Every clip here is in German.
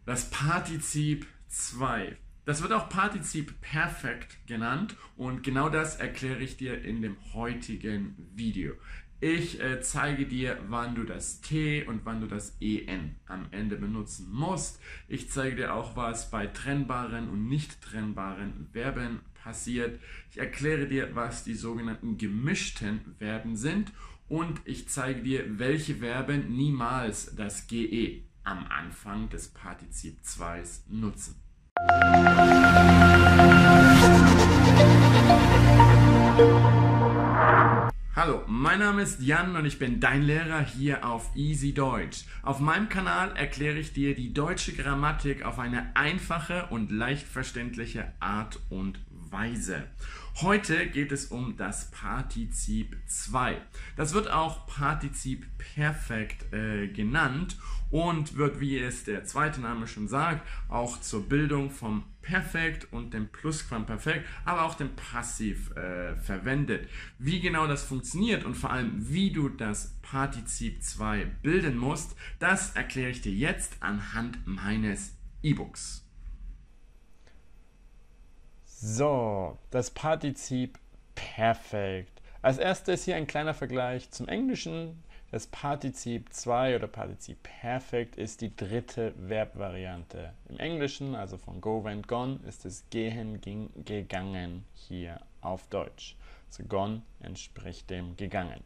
Das Partizip 2. Das wird auch Partizip Perfekt genannt und genau das erkläre ich dir in dem heutigen Video. Ich zeige dir, wann du das T und wann du das EN am Ende benutzen musst. Ich zeige dir auch, was bei trennbaren und nicht trennbaren Verben passiert. Ich erkläre dir, was die sogenannten gemischten Verben sind und ich zeige dir, welche Verben niemals das GE am Anfang des Partizip 2 nutzen. Hallo, mein Name ist Jan und ich bin dein Lehrer hier auf Easy Deutsch. Auf meinem Kanal erkläre ich dir die deutsche Grammatik auf eine einfache und leicht verständliche Art und Weise. Heute geht es um das Partizip 2. Das wird auch Partizip Perfekt genannt und wird, wie es der zweite Name schon sagt, auch zur Bildung vom Perfekt und dem Plusquamperfekt, aber auch dem Passiv verwendet. Wie genau das funktioniert und vor allem wie du das Partizip 2 bilden musst, das erkläre ich dir jetzt anhand meines E-Books. So, das Partizip Perfekt. Als erstes hier ein kleiner Vergleich zum Englischen. Das Partizip 2 oder Partizip Perfekt ist die dritte Verbvariante. Im Englischen, also von go, went, gone, ist es gehen, ging, gegangen hier auf Deutsch. Also gone entspricht dem gegangen.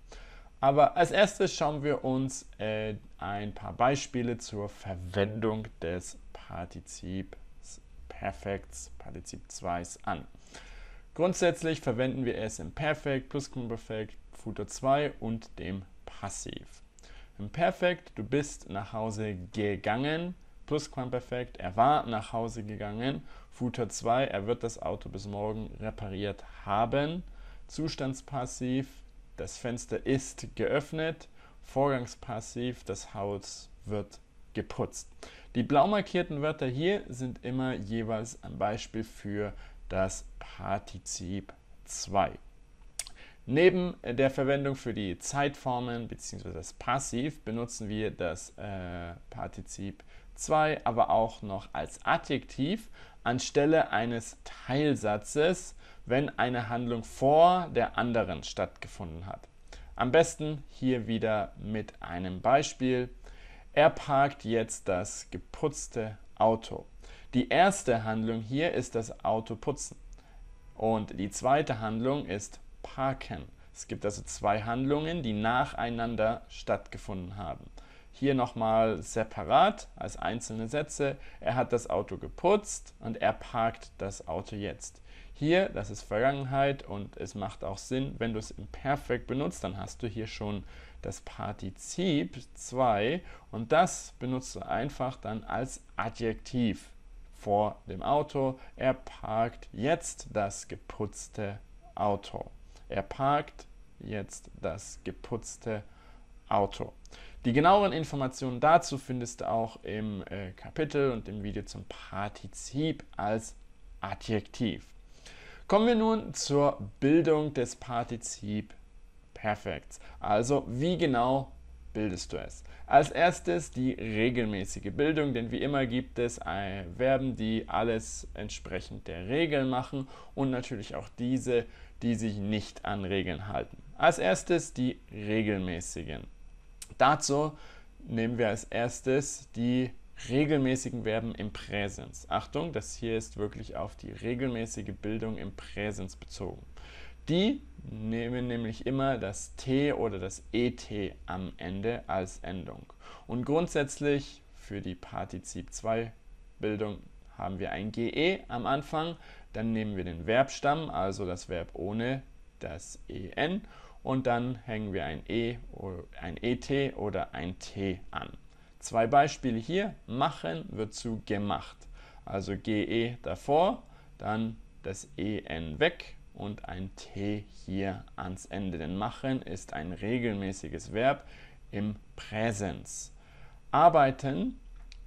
Aber als erstes schauen wir uns ein paar Beispiele zur Verwendung des Partizips Perfekts, Partizip 2 an. Grundsätzlich verwenden wir es im Perfekt, Plusquamperfekt, Futur 2 und dem Passiv. Im Perfekt, du bist nach Hause gegangen, Plusquamperfekt, er war nach Hause gegangen, Futur 2, er wird das Auto bis morgen repariert haben, Zustandspassiv, das Fenster ist geöffnet, Vorgangspassiv, das Haus wird geputzt. Die blau markierten Wörter hier sind immer jeweils ein Beispiel für das Partizip 2. Neben der Verwendung für die Zeitformen bzw. das Passiv benutzen wir das Partizip 2 aber auch noch als Adjektiv anstelle eines Teilsatzes, wenn eine Handlung vor der anderen stattgefunden hat. Am besten hier wieder mit einem Beispiel. Er parkt jetzt das geputzte Auto. Die erste Handlung hier ist das Auto putzen und die zweite Handlung ist parken. Es gibt also zwei Handlungen, die nacheinander stattgefunden haben. Hier nochmal separat als einzelne Sätze. Er hat das Auto geputzt und er parkt das Auto jetzt. Hier, das ist Vergangenheit und es macht auch Sinn, wenn du es im Perfekt benutzt, dann hast du hier schon das Partizip 2 und das benutzt du einfach dann als Adjektiv vor dem Auto. Er parkt jetzt das geputzte Auto. Er parkt jetzt das geputzte Auto. Die genaueren Informationen dazu findest du auch im Kapitel und im Video zum Partizip als Adjektiv. Kommen wir nun zur Bildung des Partizip Perfekts. Also, wie genau bildest du es? Als erstes die regelmäßige Bildung, denn wie immer gibt es Verben, die alles entsprechend der Regeln machen und natürlich auch diese, die sich nicht an Regeln halten. Als erstes die regelmäßigen. Dazu nehmen wir als erstes die regelmäßigen Verben im Präsens. Achtung, das hier ist wirklich auf die regelmäßige Bildung im Präsens bezogen. Die nehmen nämlich immer das T oder das ET am Ende als Endung. Und grundsätzlich für die Partizip 2 Bildung haben wir ein GE am Anfang, dann nehmen wir den Verbstamm, also das Verb ohne das EN und dann hängen wir ein ET oder ein T an. Zwei Beispiele hier, machen wird zu gemacht, also GE davor, dann das EN weg und ein T hier ans Ende, denn machen ist ein regelmäßiges Verb im Präsens. Arbeiten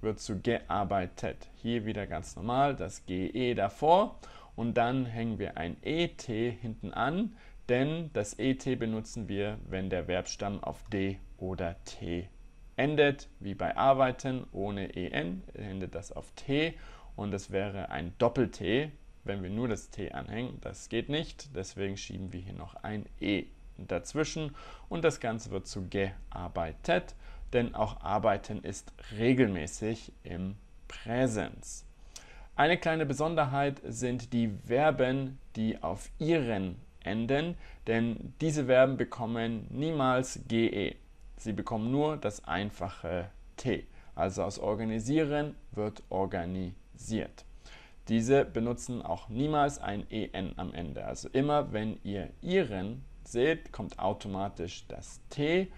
wird zu gearbeitet, hier wieder ganz normal, das GE davor und dann hängen wir ein ET hinten an, denn das ET benutzen wir, wenn der Verbstamm auf D oder T endet, wie bei arbeiten, ohne en, endet das auf t und das wäre ein Doppel-T, wenn wir nur das T anhängen. Das geht nicht, deswegen schieben wir hier noch ein e dazwischen und das Ganze wird zu gearbeitet, denn auch arbeiten ist regelmäßig im Präsens. Eine kleine Besonderheit sind die Verben, die auf ihren enden, denn diese Verben bekommen niemals ge. Sie bekommen nur das einfache t. Also aus organisieren wird organisiert. Diese benutzen auch niemals ein en am Ende. Also immer wenn ihr ihren seht, kommt automatisch das t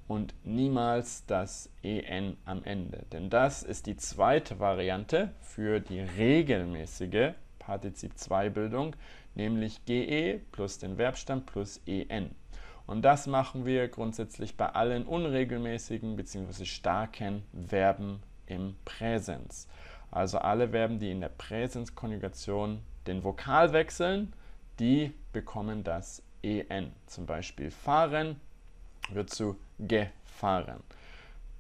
und niemals das en am Ende. Denn das ist die zweite Variante für die regelmäßige Partizip 2 Bildung, nämlich ge plus den Verbstamm plus en. Und das machen wir grundsätzlich bei allen unregelmäßigen bzw. starken Verben im Präsens. Also alle Verben, die in der Präsenskonjugation den Vokal wechseln, die bekommen das en. Zum Beispiel fahren wird zu gefahren.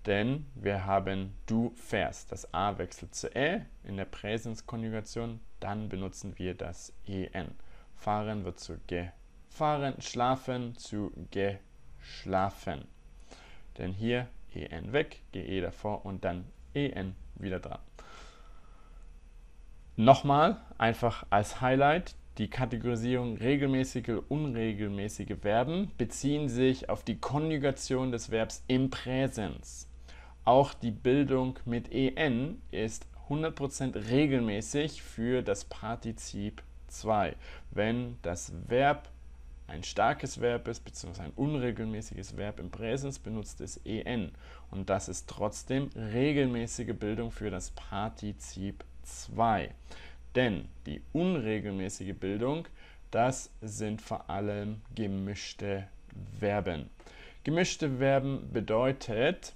Denn wir haben du fährst. Das a wechselt zu in der Präsenskonjugation, dann benutzen wir das en. Fahren wird zu gefahren, schlafen zu geschlafen. Denn hier en weg, ge davor und dann en wieder dran. Nochmal, einfach als Highlight, die Kategorisierung regelmäßige und unregelmäßige Verben beziehen sich auf die Konjugation des Verbs im Präsens. Auch die Bildung mit en ist 100% regelmäßig für das Partizip 2. Wenn das Verb ein starkes Verb ist, bzw. ein unregelmäßiges Verb im Präsens, benutzt es en. Und das ist trotzdem regelmäßige Bildung für das Partizip 2. Denn die unregelmäßige Bildung, das sind vor allem gemischte Verben. Gemischte Verben bedeutet,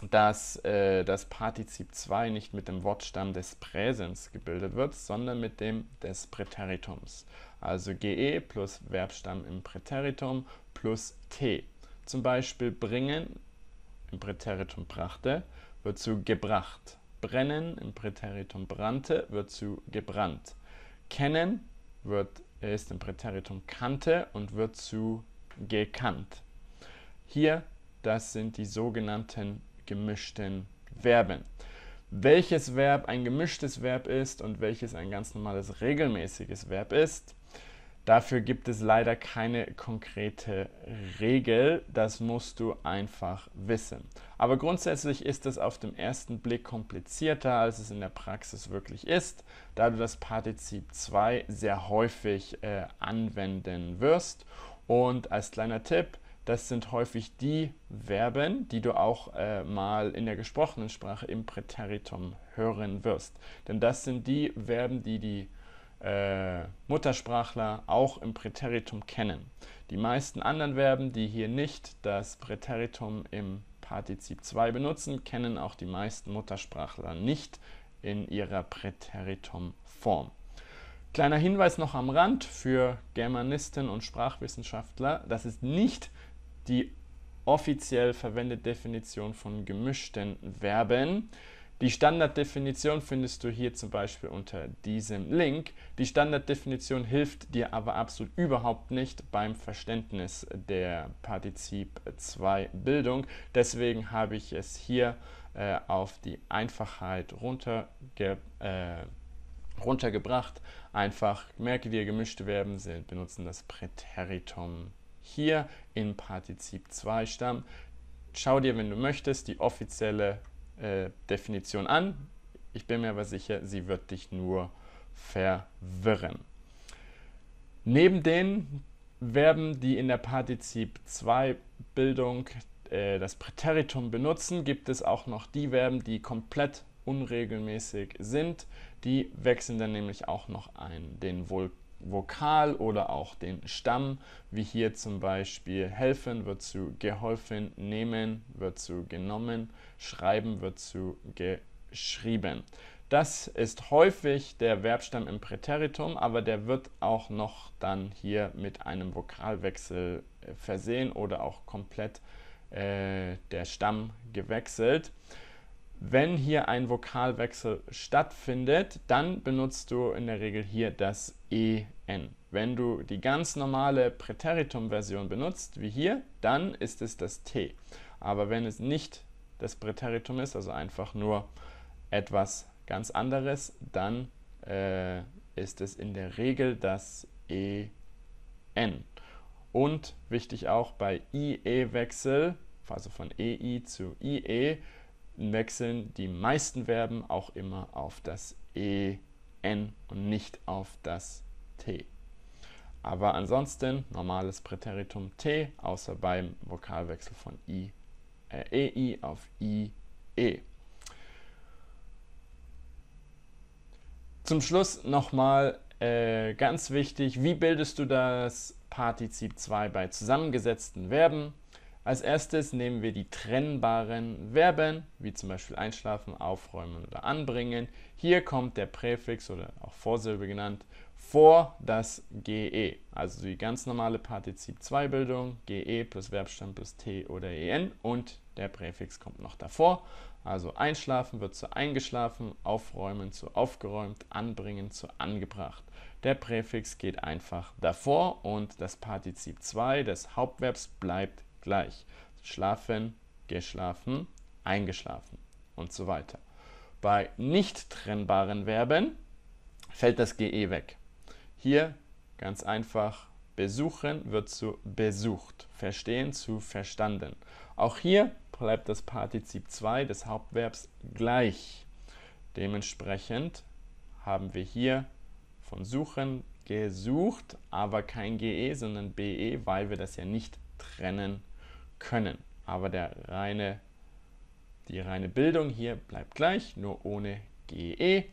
dass das Partizip 2 nicht mit dem Wortstamm des Präsens gebildet wird, sondern mit dem des Präteritums. Also ge plus Verbstamm im Präteritum plus t. Zum Beispiel bringen im Präteritum brachte wird zu gebracht. Brennen im Präteritum brannte wird zu gebrannt. Kennen ist im Präteritum kannte und wird zu gekannt. Hier, das sind die sogenannten gemischten Verben. Welches Verb ein gemischtes Verb ist und welches ein ganz normales regelmäßiges Verb ist, dafür gibt es leider keine konkrete Regel, das musst du einfach wissen. Aber grundsätzlich ist es auf den ersten Blick komplizierter, als es in der Praxis wirklich ist, da du das Partizip 2 sehr häufig anwenden wirst. Und als kleiner Tipp, das sind häufig die Verben, die du auch mal in der gesprochenen Sprache im Präteritum hören wirst. Denn das sind die Verben, die die Muttersprachler auch im Präteritum kennen. Die meisten anderen Verben, die hier nicht das Präteritum im Partizip 2 benutzen, kennen auch die meisten Muttersprachler nicht in ihrer Präteritum-Form. Kleiner Hinweis noch am Rand für Germanisten und Sprachwissenschaftler, das ist nicht die offiziell verwendete Definition von gemischten Verben. Die Standarddefinition findest du hier zum Beispiel unter diesem Link. Die Standarddefinition hilft dir aber absolut überhaupt nicht beim Verständnis der Partizip 2 Bildung. Deswegen habe ich es hier auf die Einfachheit runtergebracht. Einfach merke dir, gemischte Verben benutzen das Präteritum hier in Partizip 2 Stamm. Schau dir, wenn du möchtest, die offizielle Definition an. Ich bin mir aber sicher, sie wird dich nur verwirren. Neben den Verben, die in der Partizip 2 Bildung das Präteritum benutzen, gibt es auch noch die Verben, die komplett unregelmäßig sind. Die wechseln dann nämlich auch noch den Vokal oder auch den Stamm, wie hier zum Beispiel helfen wird zu geholfen, nehmen wird zu genommen, schreiben wird zu geschrieben. Das ist häufig der Verbstamm im Präteritum, aber der wird auch noch dann hier mit einem Vokalwechsel versehen oder auch komplett der Stamm gewechselt. Wenn hier ein Vokalwechsel stattfindet, dann benutzt du in der Regel hier das EN. Wenn du die ganz normale Präteritum-Version benutzt, wie hier, dann ist es das T. Aber wenn es nicht das Präteritum ist, also einfach nur etwas ganz anderes, dann ist es in der Regel das EN. Und wichtig auch bei IE-Wechsel, also von EI zu IE, wechseln die meisten Verben auch immer auf das EN und nicht auf das T. Aber ansonsten normales Präteritum T, außer beim Vokalwechsel von EI auf IE. Zum Schluss nochmal ganz wichtig, wie bildest du das Partizip 2 bei zusammengesetzten Verben? Als erstes nehmen wir die trennbaren Verben, wie zum Beispiel einschlafen, aufräumen oder anbringen. Hier kommt der Präfix oder auch Vorsilbe genannt vor das GE, also die ganz normale Partizip 2 Bildung, GE plus Verbstamm plus T oder EN und der Präfix kommt noch davor. Also einschlafen wird zu eingeschlafen, aufräumen zu aufgeräumt, anbringen zu angebracht. Der Präfix geht einfach davor und das Partizip 2 des Hauptverbs bleibt gleich. Schlafen, geschlafen, eingeschlafen und so weiter. Bei nicht trennbaren Verben fällt das GE weg. Hier ganz einfach, besuchen wird zu besucht, verstehen zu verstanden. Auch hier bleibt das Partizip 2 des Hauptverbs gleich. Dementsprechend haben wir hier von suchen gesucht, aber kein GE, sondern BE, weil wir das ja nicht trennen können. Aber die reine Bildung hier bleibt gleich, nur ohne GE.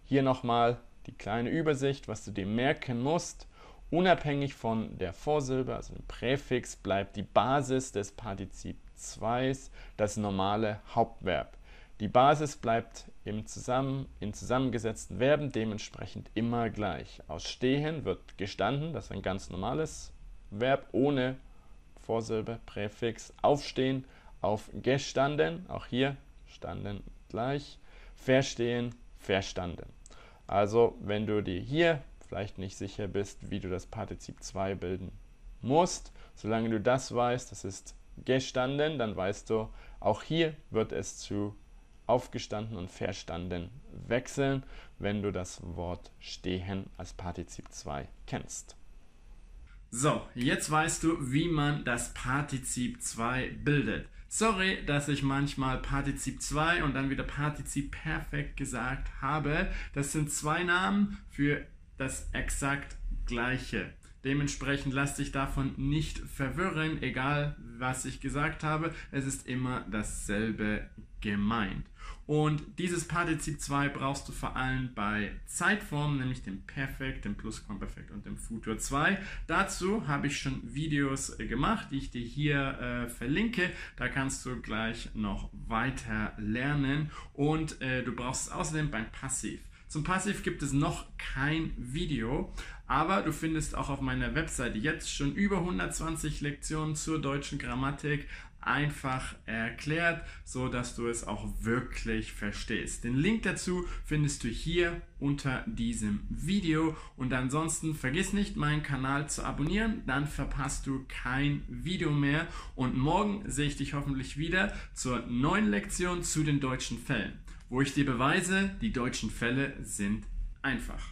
Hier nochmal die kleine Übersicht, was du dir merken musst. Unabhängig von der Vorsilbe, also dem Präfix, bleibt die Basis des Partizip 2 das normale Hauptverb. Die Basis bleibt in zusammengesetzten Verben dementsprechend immer gleich. Aus stehen wird gestanden, das ist ein ganz normales Verb ohne Vorsilbe, Präfix. Aufstehen, aufgestanden, auch hier standen gleich. Verstehen, verstanden. Also wenn du dir hier vielleicht nicht sicher bist, wie du das Partizip 2 bilden musst, solange du das weißt, das ist gestanden, dann weißt du, auch hier wird es zu aufgestanden und verstanden wechseln, wenn du das Wort stehen als Partizip 2 kennst. So, jetzt weißt du, wie man das Partizip 2 bildet. Sorry, dass ich manchmal Partizip 2 und dann wieder Partizip Perfekt gesagt habe. Das sind zwei Namen für das exakt Gleiche. Dementsprechend lass dich davon nicht verwirren, egal was ich gesagt habe. Es ist immer dasselbe gemeint. Und dieses Partizip 2 brauchst du vor allem bei Zeitformen, nämlich dem Perfekt, dem Plusquamperfekt und dem Futur 2. Dazu habe ich schon Videos gemacht, die ich dir hier verlinke. Da kannst du gleich noch weiter lernen. Und du brauchst es außerdem beim Passiv. Zum Passiv gibt es noch kein Video, aber du findest auch auf meiner Webseite jetzt schon über 120 Lektionen zur deutschen Grammatik einfach erklärt, so dass du es auch wirklich verstehst. Den Link dazu findest du hier unter diesem Video und ansonsten vergiss nicht, meinen Kanal zu abonnieren, dann verpasst du kein Video mehr und morgen sehe ich dich hoffentlich wieder zur neuen Lektion zu den deutschen Fällen, wo ich dir beweise, die deutschen Fälle sind einfach.